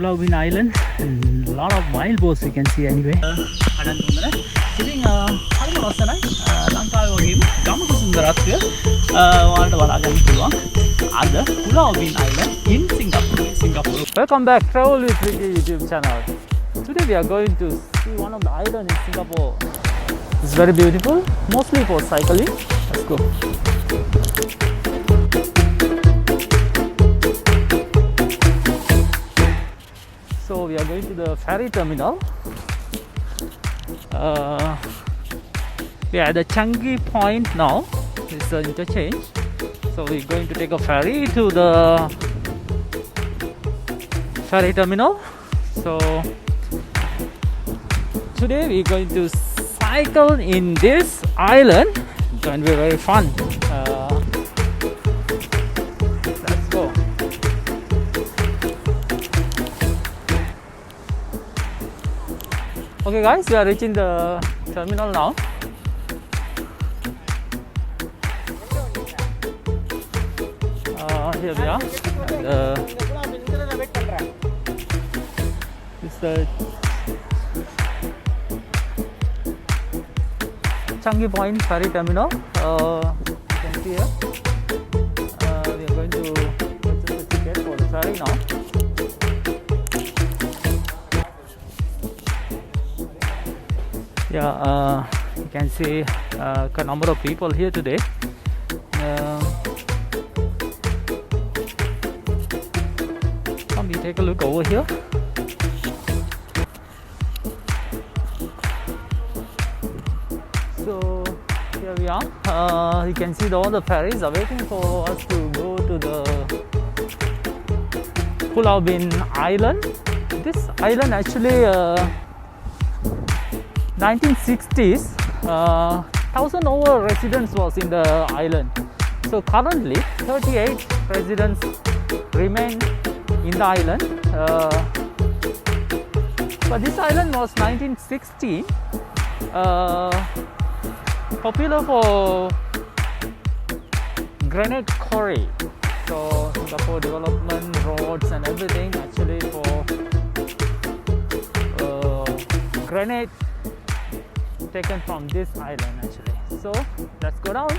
Pulau Ubin Island and a lot of wild boars we can see anyway. අඩන් දුන්නර. ඉතින් හරිම ලස්සනයි. ලංකාවේ වගේම ගමක සුන්දරත්වය ඔයාලට බලා ගන්න පුළුවන්. අද Pulau Ubin Island in Singapore. Welcome back, Travel with Ricky YouTube channel. Today we are going to see one of the islands in Singapore. It's very beautiful, mostly for cycling. Let's go. So we are going to the ferry terminal. We are at the Changi Point now. It's the interchange. So we're going to take a ferry to the ferry terminal. So today we're going to cycle in this island. It's going to be very fun. Let's go. Okay guys, we are reaching the terminal now. Here we are. It's the Changi Point ferry terminal. You can see here. We are going to purchase the ticket for the ferry now. Yeah, you can see a number of people here today. Come, we take a look over here. So here we are. You can see all the ferries are waiting for us to go to the Pulau Ubin Island. This island actually 1960s, 1,000 over residents was in the island. So currently 38 residents remain in the island. But this island was 1960 popular for granite quarry. So Singapore development, roads and everything actually for granite taken from this island actually. So let's go down.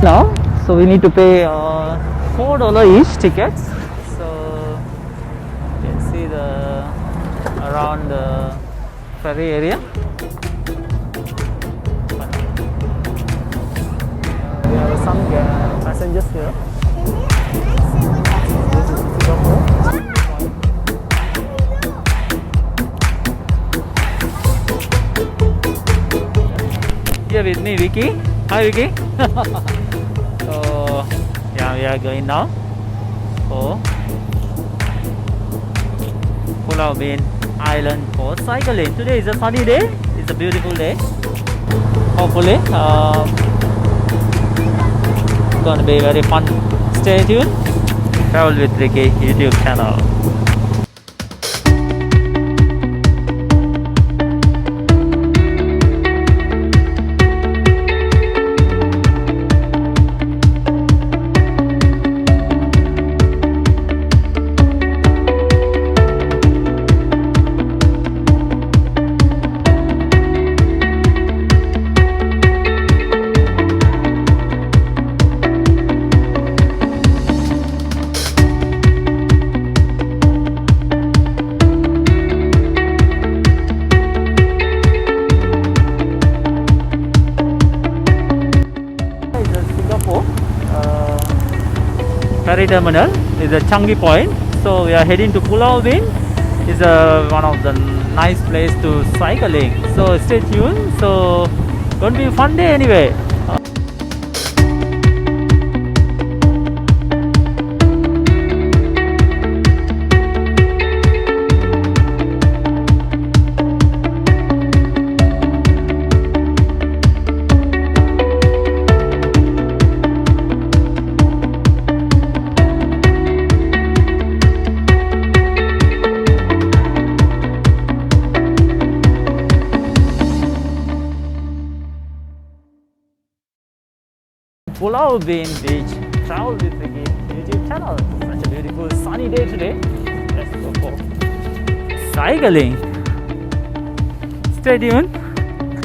Now, so we need to pay $4 each tickets. Around the ferry area. There are some passengers here. This is Singapore. Here with me, Vicky. Hi, Vicky. So, yeah, we are going now for Pulau Ubin Island for cycling. Today is a sunny day. It's a beautiful day. Hopefully, it's going to be very fun. Stay tuned. Travel with Ricky YouTube channel. Ferry terminal is a Changi Point. So we are heading to Pulau Ubin. It's one of the nice place to cycling. So stay tuned. So going to be a fun day anyway. Pulau Ubin Beach Travel with Ricky YouTube channel. Such a beautiful sunny day today. Let's go for cycling. Stay tuned.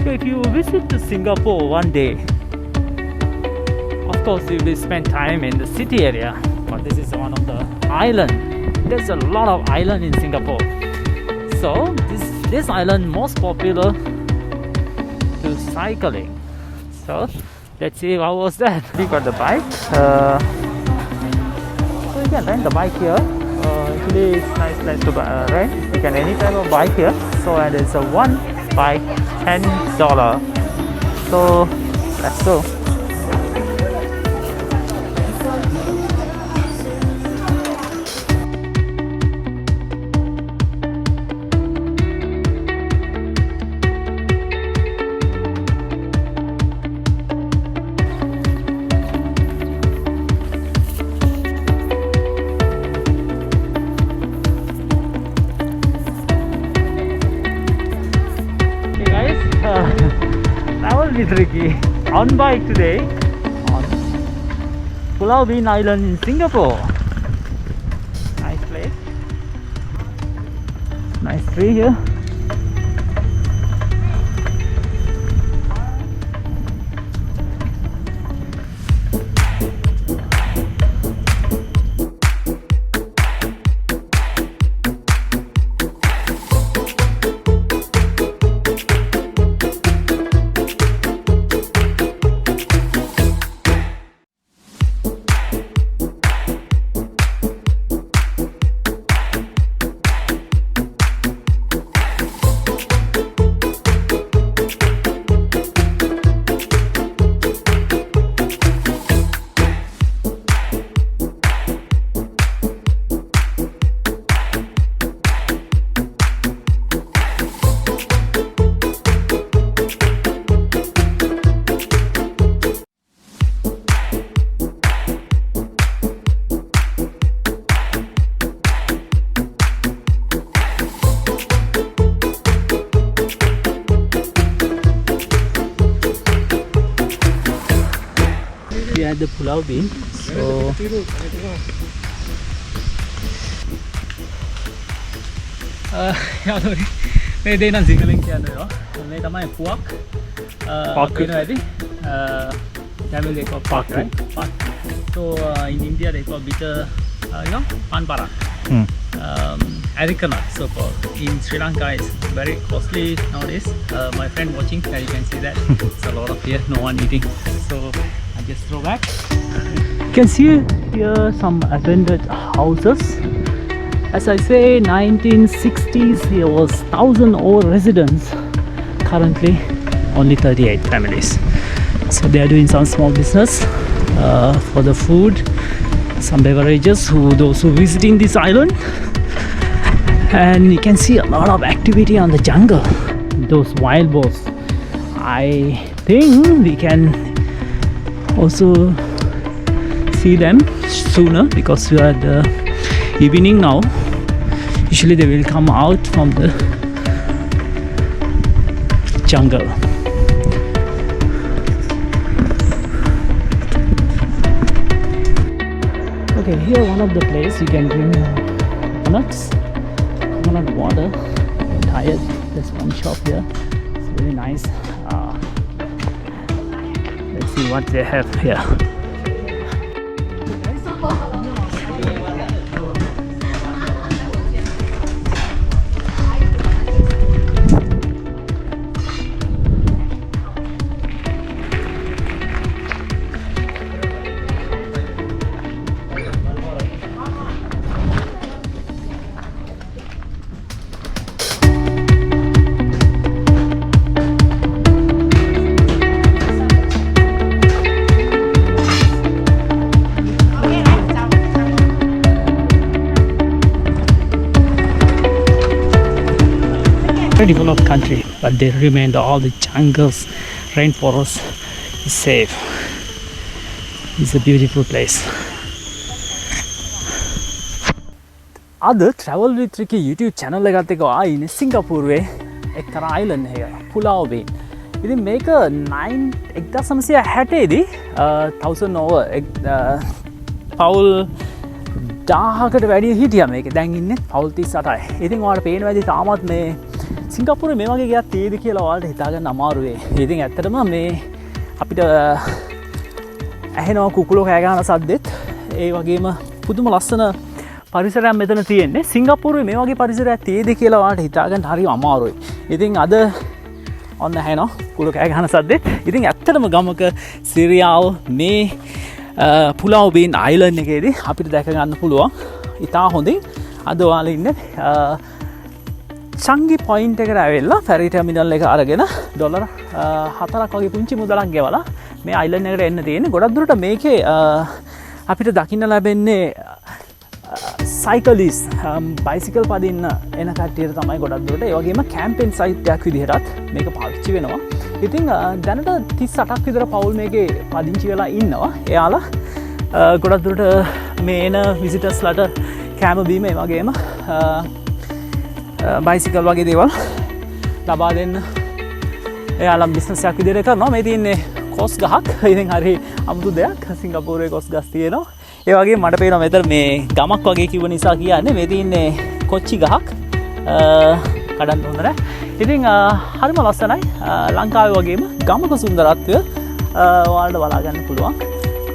If you visit to Singapore one day, of course you will spend time in the city area, but this is one of the island. There's a lot of island in Singapore. So this island most popular to cycling. So let's see how was that. We got the bike. So you can rent the bike here. Actually it's nice place to rent. You can any type of bike here. So and it's a one bike $10. So let's go. Travel with Ricky on bike today on Pulau Ubin Island in Singapore. Nice place. Nice tree here. We are at the Pulau Ubin. So මේ දේ නම් සිංහලෙන් කියනවා. මේ තමයි පුවක්. වෙනවා ඇති. Tamil they call pak, right? Pak. So in India they call bitter, panpara. Areca so called. In Sri Lanka it's very costly nowadays. My friend watching, you can see that. It's a lot of here, no one eating. So I just throw back. You can see here some abandoned houses. As I say, 1960s there was 1,000 old residents. Currently only 38 families. So they are doing some small business for the food, some beverages those who visiting this island. And you can see a lot of activity on the jungle. Those wild boars. I think we can also see them sooner because we are at the evening now. Usually they will come out from the jungle. Okay, here one of the place you can drink coconut water. I'm tired. There's one shop here. It's very nice. Let's see what they have here. Very developed country, but they remain all the jungles, rainforests is safe. It's a beautiful place. Other travel with Ricky YouTube channel එකත් එක්ක ආයේ ඉන්නේ සිංගප්පූරුවේ එක්තරා island එක Pulau Ubin. ඉතින් මේක 1960 දී 1000 over පවුල් 1000කට වැඩිය හිටියා මේක. දැන් ඉන්නේ පවුල් 38යි. ඉතින් ඔයාලට පේනවා ඇති තාමත් මේ සිංගප්පූරුවේ මේ වගේ ගයක් තියෙද කියලා ඔයාලට හිතාගන්න අමාරු වෙයි. ඉතින් ඇත්තටම මේ අපිට ඇහෙනවා කුකුලෝ කෑ ගහන සද්දෙත්. ඒ වගේම පුදුම ලස්සන පරිසරයක් මෙතන තියෙන්නේ. සිංගප්පූරුවේ මේ වගේ පරිසරයක් තියෙද කියලා ඔයාලට හිතාගන්න හරිම අමාරුයි. ඉතින් අද ඔන්න ඇහෙනවා කුකුලෝ කෑ ගහන සද්දෙත්. ඉතින් ඇත්තටම ගමක සිරියාව මේ Pulau Ubin Island එකේදී අපිට දැක ගන්න පුළුවන්. ඉතා හොඳින් අද ඔයාලා ඉන්නේ චංගි පොයින්ට් එකට ඇවිල්ලා ෆෙරි ටර්මිනල් එක අරගෙන ඩොලර් 4ක් වගේ පුංචි මුදලක් ගෙවලා මේ අයිලන්ඩ් එකට එන්න තියෙන්නේ. ගොඩක් දුරට මේකේ අපිට දකින්න ලැබෙන්නේ සයිකලිස් බයිසිකල් පදින්න එන කට්ටියට තමයි ගොඩක් දුරට. ඒ වගේම කැම්පේන් සයිට් එකක් විදිහටත් මේක පාවිච්චි වෙනවා. ඉතින් දැනට 38ක් විතර පවුල් මේකේ පදිංචි වෙලා ඉන්නවා. එයාලා ගොඩක් දුරට මේ එන විසිටර්ස්ලට කෑම බීම ඒ වගේම බයිසිකල් වගේ දේවල් ලබා දෙන්න එයාලා බිස්නස් එකක් විදිහට කරනවා. මේ තියෙන්නේ කොස් ගහක්. ඉතින් හරි අමුතු දෙයක්. සිංගප්පූරුවේ කොස් ගස් තියෙනවා. ඒ වගේ මට පේනවා මෙතන මේ ගමක් වගේ කිව්ව නිසා කියන්නේ මේ තියෙන්නේ කොච්චි ගහක්. කඩන්න හොඳ නැහැ. ඉතින් හරිම ලස්සනයි. ලංකාවේ වගේම ගමක සුන්දරත්වය ඔයාලට බලා ගන්න පුළුවන්.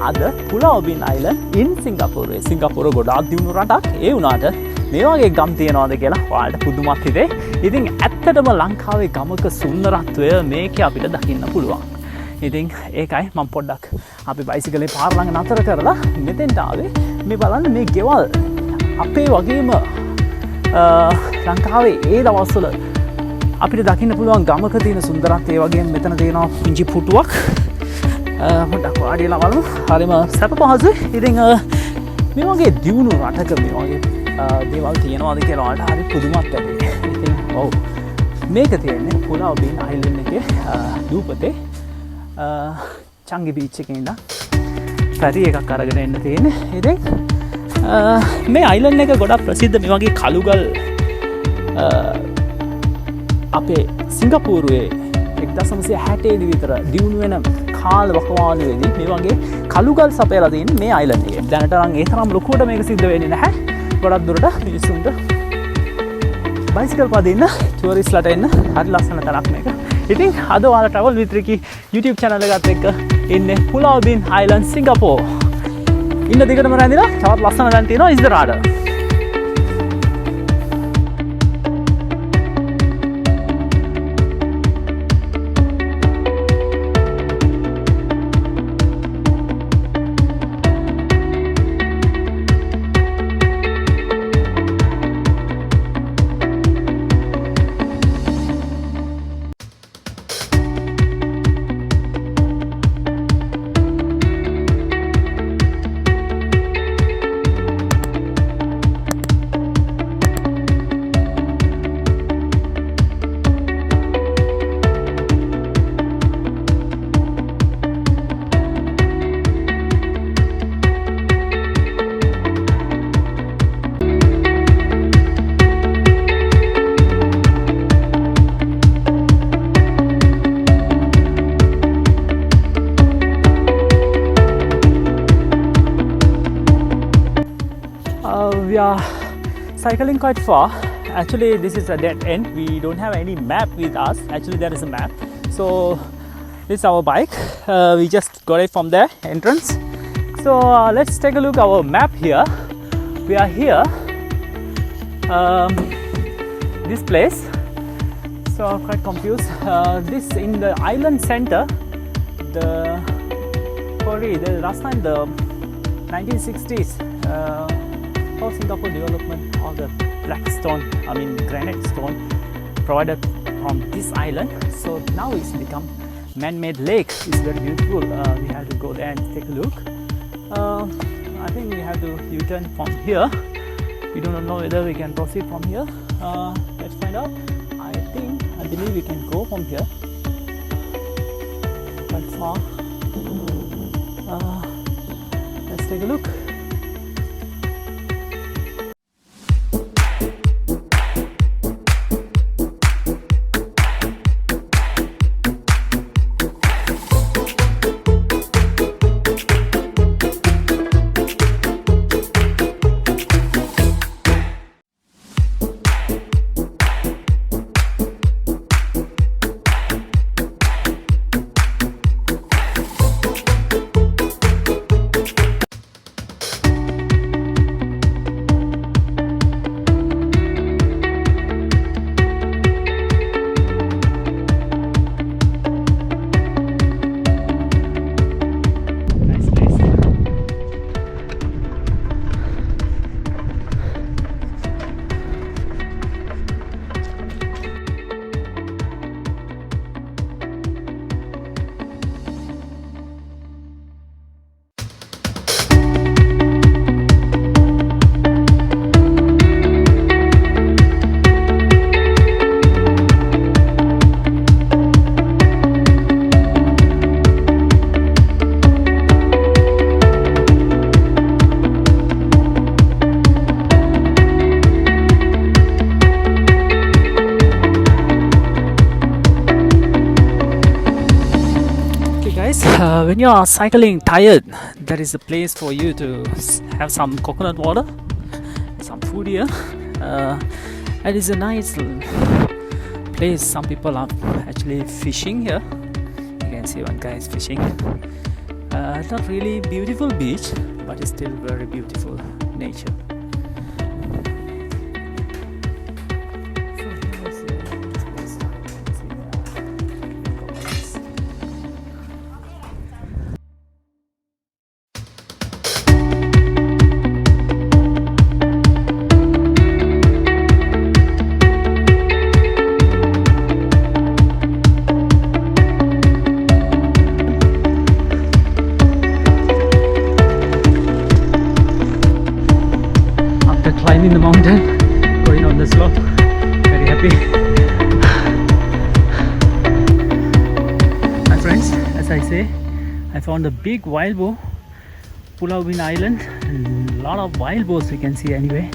අද Pulau Ubin Island in Singapore. සිංගප්පූරුව ගොඩාක් දියුණු රටක්. ඒ වුණාට මේ වගේ ගම් තියනවාද කියලා ඔයාලට පුදුමත් හිතේ. ඉතින් ඇත්තටම ලංකාවේ ගමක සුන්දරත්වය මේකේ අපිට දකින්න පුළුවන්. ඉතින් ඒකයි මම පොඩ්ඩක් අපි බයිසිකලේ පාර ළඟ නතර කරලා මෙතෙන්ට ආවේ. මේ බලන්න මේ ගෙවල් අපේ වගේම ලංකාවේ ඒ දවස්වල අපිට දකින්න පුළුවන් ගමක තියෙන සුන්දරත්වය. ඒ වගේම මෙතන තියෙනවා පුංචි පුටුවක්. පොඩ්ඩක් වාඩිලා බලමු. හරිම සැප පහසුයි. ඉතින් මේ වගේ දියුණු රටක මේ වගේ දේවල් තියෙනවාද කියලා ඔයාලට හරි පුදුමත් ඇති. ඉතින් ඔව් මේක තියෙන්නේ Pulau Ubin Island එකේ දූපතේ චංගි බීච් එකේ ඉඳන් ෆෙරි එකක් අරගෙන එන්න තියෙන්නේ. ඉතින් මේ අයිලන්ඩ් එක ගොඩක් ප්‍රසිද්ධ මේ වගේ කළුගල් අපේ සිංගප්පූරුවේ 1960 දී විතර දියුණු වෙන කාල වකවානුවේදී මේ වගේ කළුගල් සපයලා තියෙන්නේ මේ අයිලන්ඩ් එකේ. දැනට නම් ඒ තරම් ලොකුවට මේක සිද්ධ වෙන්නේ නැහැ. ගොඩක් දුරට මිනිස්සුන්ට බයිසිකල් පදින්න ටුවරිස්ට්ලට එන්න හරි ලස්සන තැනක් මේක. ඉතින් අද ඔයාලා travel with Ricky YouTube channel එකත් එක්ක ඉන්නේ Pulau Ubin Island Singapore. ඉන්න දිගටම රැඳිලා තවත් ලස්සන තැන් තියෙනවා ඉස්සරහට. We are cycling quite far. Actually, this is a dead end. We don't have any map with us. Actually, there is a map. So, this is our bike. We just got it from the entrance. So, let's take a look at our map here. We are here. This place. So, I'm quite confused. This in the island center. The quarry. The last time the 1960s. For Singapore development of the black stone, granite stone provided from this island. So now it's become man-made lake. It's very beautiful. We have to go there and take a look. I think we have to U-turn from here. We do not know whether we can proceed from here. Let's find out. I believe we can go from here. Quite far. Let's take a look. When you are cycling tired, that is the place for you to have some coconut water, some food here. And it's a nice place. Some people are actually fishing here. You can see one guy is fishing. Not really beautiful beach, but it's still very beautiful nature. Climbing the mountain, going on the slope, very happy. My friends, as I say, I found a big wild boar, Pulau Ubin island, and a lot of wild boars we can see anyway.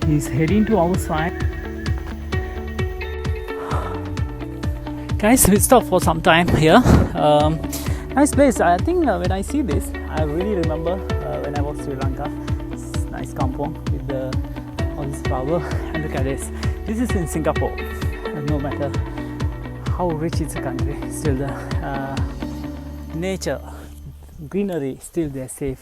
He's heading to our side. Guys, we stopped for some time here. Nice place. I think when I see this, I really remember when I was in Sri Lanka. It's nice kampong with all this flower, and look at this. This is in Singapore. No matter how rich it's a country, still the nature, greenery, still they're safe.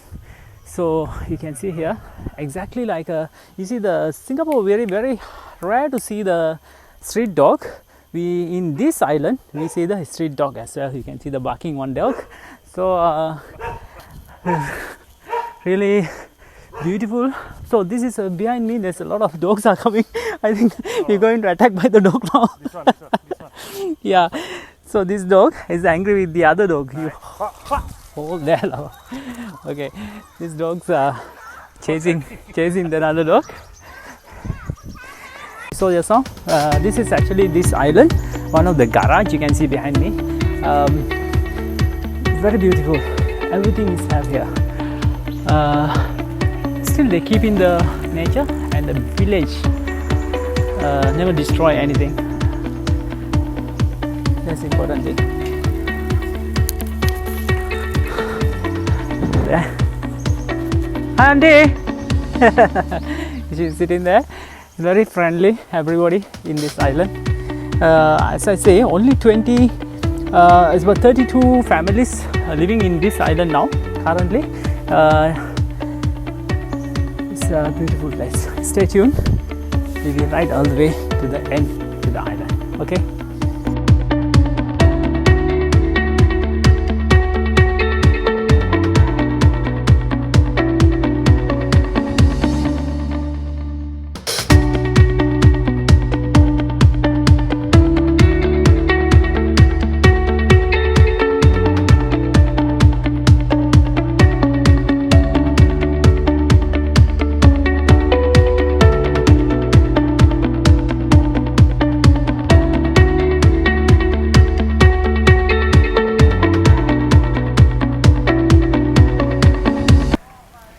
So you can see here exactly like you see the Singapore, very rare to see the street dog. We in this island we see the street dog as well. You can see the barking one dog. So really beautiful. So this is behind me. There's a lot of dogs are coming. I think you're going to attack by the dog now. This one. Yeah. So this dog is angry with the other dog. You hold there. Okay. These dogs are chasing the other dog. So just now, this is actually this island, one of the garage you can see behind me. Very beautiful. Everything is have here. Still they keep in the nature, and the village never destroy anything. That's important thing. There. Andy! She's sitting there. Very friendly, everybody in this island. As I say, only it's about 32 families living in this island now, currently. It's a beautiful place. Stay tuned. We'll be right all the way to the end, to the island. Okay?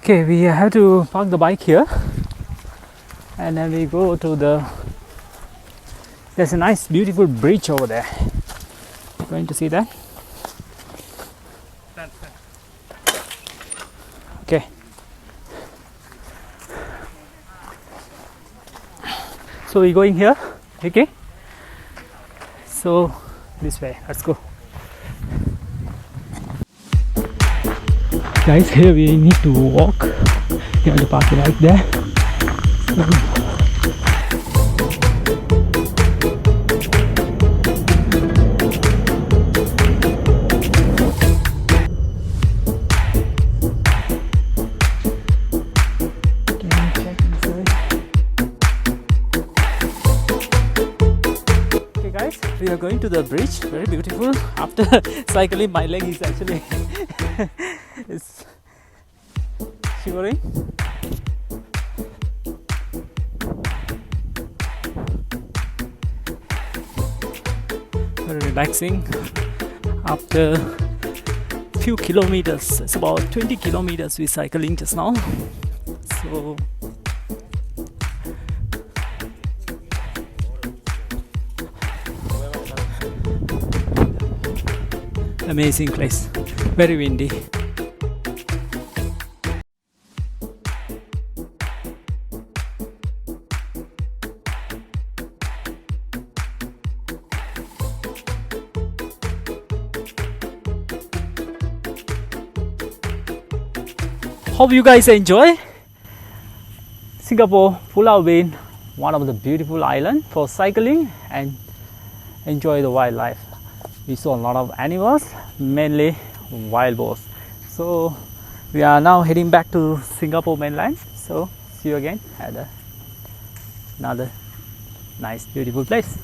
Okay, we have to park the bike here, and then we go to there's a nice beautiful bridge over there. Going to see that? Okay. So we're going here, okay? So this way, let's go. Guys, here we need to walk. You have to park it right there. Okay guys, we are going to the bridge. Very beautiful. After cycling, my leg is actually it's shivering. Very relaxing. After few kilometers, it's about 20 kilometers we cycling just now. So amazing place. very windy. Hope you guys enjoy Singapore Pulau Ubin, one of the beautiful islands for cycling and enjoy the wildlife. We saw a lot of animals, mainly wild boars. So we are now heading back to Singapore mainland. So see you again at another nice beautiful place.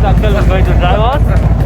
Uncle was going to drive us.